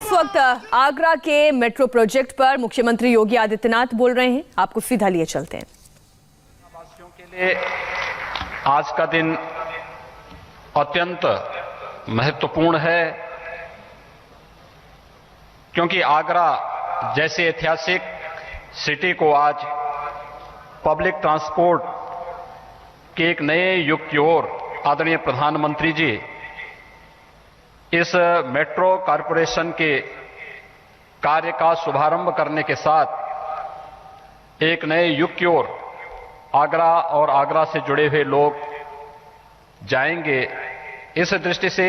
इस वक्त आगरा के मेट्रो प्रोजेक्ट पर मुख्यमंत्री योगी आदित्यनाथ बोल रहे हैं। आपको सीधा लिए चलते हैं। वासियों के लिए आज का दिन अत्यंत महत्वपूर्ण है, क्योंकि आगरा जैसे ऐतिहासिक सिटी को आज पब्लिक ट्रांसपोर्ट के एक नए युग की ओर आदरणीय प्रधानमंत्री जी इस मेट्रो कॉरपोरेशन के कार्य का शुभारंभ करने के साथ एक नए युग की ओर आगरा और आगरा से जुड़े हुए लोग जाएंगे। इस दृष्टि से,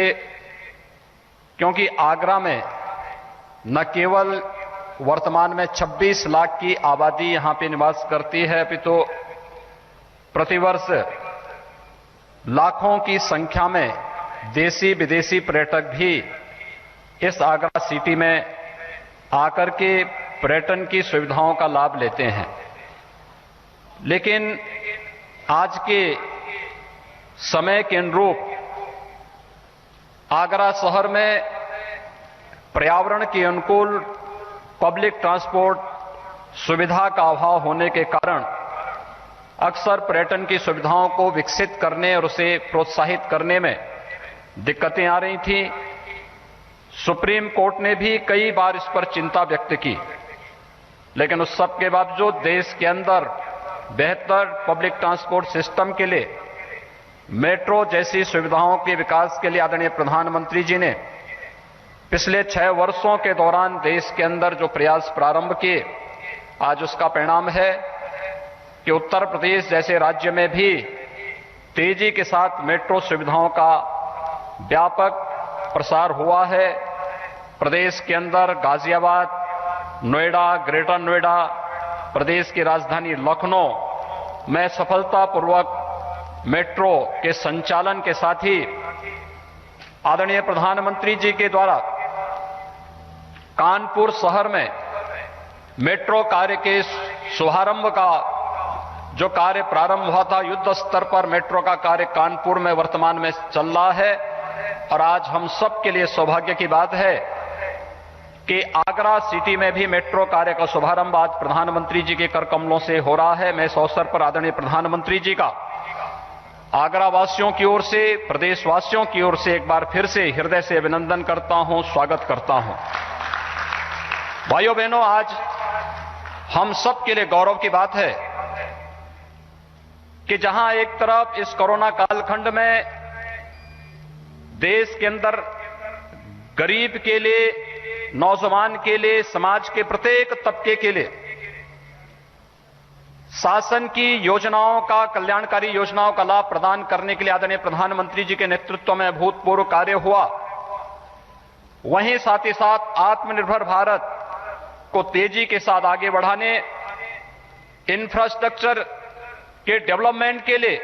क्योंकि आगरा में न केवल वर्तमान में 26 लाख की आबादी यहां पे निवास करती है, अपितु प्रतिवर्ष लाखों की संख्या में देशी विदेशी पर्यटक भी इस आगरा सिटी में आकर के पर्यटन की सुविधाओं का लाभ लेते हैं। लेकिन आज के समय के अनुरूप आगरा शहर में पर्यावरण के अनुकूल पब्लिक ट्रांसपोर्ट सुविधा का अभाव होने के कारण अक्सर पर्यटन की सुविधाओं को विकसित करने और उसे प्रोत्साहित करने में दिक्कतें आ रही थी। सुप्रीम कोर्ट ने भी कई बार इस पर चिंता व्यक्त की, लेकिन उस सब के बावजूद देश के अंदर बेहतर पब्लिक ट्रांसपोर्ट सिस्टम के लिए, मेट्रो जैसी सुविधाओं के विकास के लिए आदरणीय प्रधानमंत्री जी ने पिछले 6 वर्षों के दौरान देश के अंदर जो प्रयास प्रारंभ किए, आज उसका परिणाम है कि उत्तर प्रदेश जैसे राज्य में भी तेजी के साथ मेट्रो सुविधाओं का व्यापक प्रसार हुआ है। प्रदेश के अंदर गाजियाबाद, नोएडा, ग्रेटर नोएडा, प्रदेश की राजधानी लखनऊ में सफलतापूर्वक मेट्रो के संचालन के साथ ही आदरणीय प्रधानमंत्री जी के द्वारा कानपुर शहर में मेट्रो कार्य के शुभारंभ का जो कार्य प्रारंभ हुआ था, युद्ध स्तर पर मेट्रो का कार्य कानपुर में वर्तमान में चल रहा है। और आज हम सब के लिए सौभाग्य की बात है कि आगरा सिटी में भी मेट्रो कार्य का शुभारंभ आज प्रधानमंत्री जी के कर कमलों से हो रहा है। मैं इस अवसर पर आदरणीय प्रधानमंत्री जी का आगरा वासियों की ओर से, प्रदेशवासियों की ओर से एक बार फिर से हृदय से अभिनंदन करता हूं, स्वागत करता हूं। भाइयों बहनों, आज हम सब के लिए गौरव की बात है कि जहां एक तरफ इस कोरोना कालखंड में देश के अंदर गरीब के लिए, नौजवान के लिए, समाज के प्रत्येक तबके के लिए शासन की योजनाओं का, कल्याणकारी योजनाओं का लाभ प्रदान करने के लिए आदरणीय प्रधानमंत्री जी के नेतृत्व में अभूतपूर्व कार्य हुआ, वहीं साथ ही साथ आत्मनिर्भर भारत को तेजी के साथ आगे बढ़ाने, इंफ्रास्ट्रक्चर के डेवलपमेंट के लिए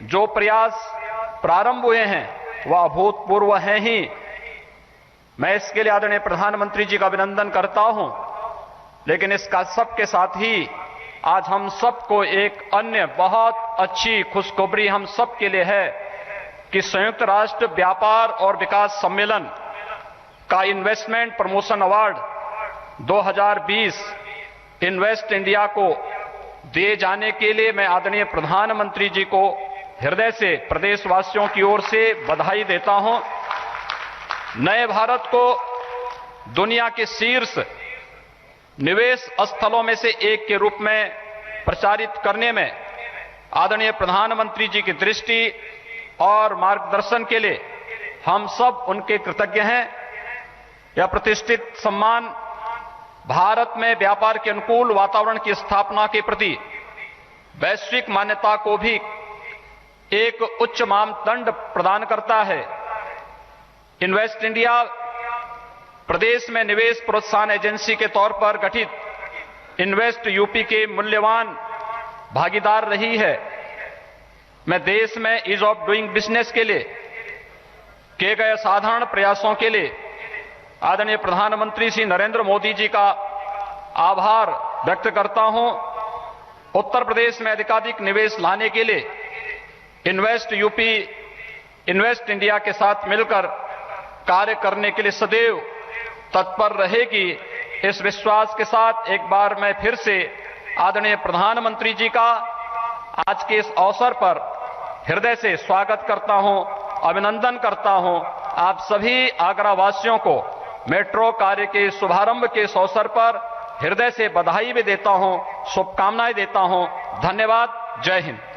जो प्रयास प्रारंभ हुए हैं वह अभूतपूर्व हैं ही। मैं इसके लिए आदरणीय प्रधानमंत्री जी का अभिनंदन करता हूं। लेकिन इसका सबके साथ ही आज हम सबको एक अन्य बहुत अच्छी खुशखबरी हम सब के लिए है कि संयुक्त राष्ट्र व्यापार और विकास सम्मेलन का investment promotion award 2020 invest India को दिए जाने के लिए मैं आदरणीय प्रधानमंत्री जी को हृदय से, प्रदेशवासियों की ओर से बधाई देता हूं। नए भारत को दुनिया के शीर्ष निवेश स्थलों में से एक के रूप में प्रचारित करने में आदरणीय प्रधानमंत्री जी की दृष्टि और मार्गदर्शन के लिए हम सब उनके कृतज्ञ हैं। यह प्रतिष्ठित सम्मान भारत में व्यापार के अनुकूल वातावरण की स्थापना के प्रति वैश्विक मान्यता को भी एक उच्च मानदंड प्रदान करता है। इन्वेस्ट इंडिया प्रदेश में निवेश प्रोत्साहन एजेंसी के तौर पर गठित इन्वेस्ट यूपी के मूल्यवान भागीदार रही है। मैं देश में ईज ऑफ डूइंग बिजनेस के लिए किए गए साधारण प्रयासों के लिए आदरणीय प्रधानमंत्री श्री नरेंद्र मोदी जी का आभार व्यक्त करता हूं। उत्तर प्रदेश में अधिकाधिक निवेश लाने के लिए इन्वेस्ट यूपी, इन्वेस्ट इंडिया के साथ मिलकर कार्य करने के लिए सदैव तत्पर रहेगी। इस विश्वास के साथ एक बार मैं फिर से आदरणीय प्रधानमंत्री जी का आज के इस अवसर पर हृदय से स्वागत करता हूं, अभिनंदन करता हूं। आप सभी आगरा वासियों को मेट्रो कार्य के शुभारंभ के इस अवसर पर हृदय से बधाई भी देता हूं, शुभकामनाएं देता हूं। धन्यवाद। जय हिंद।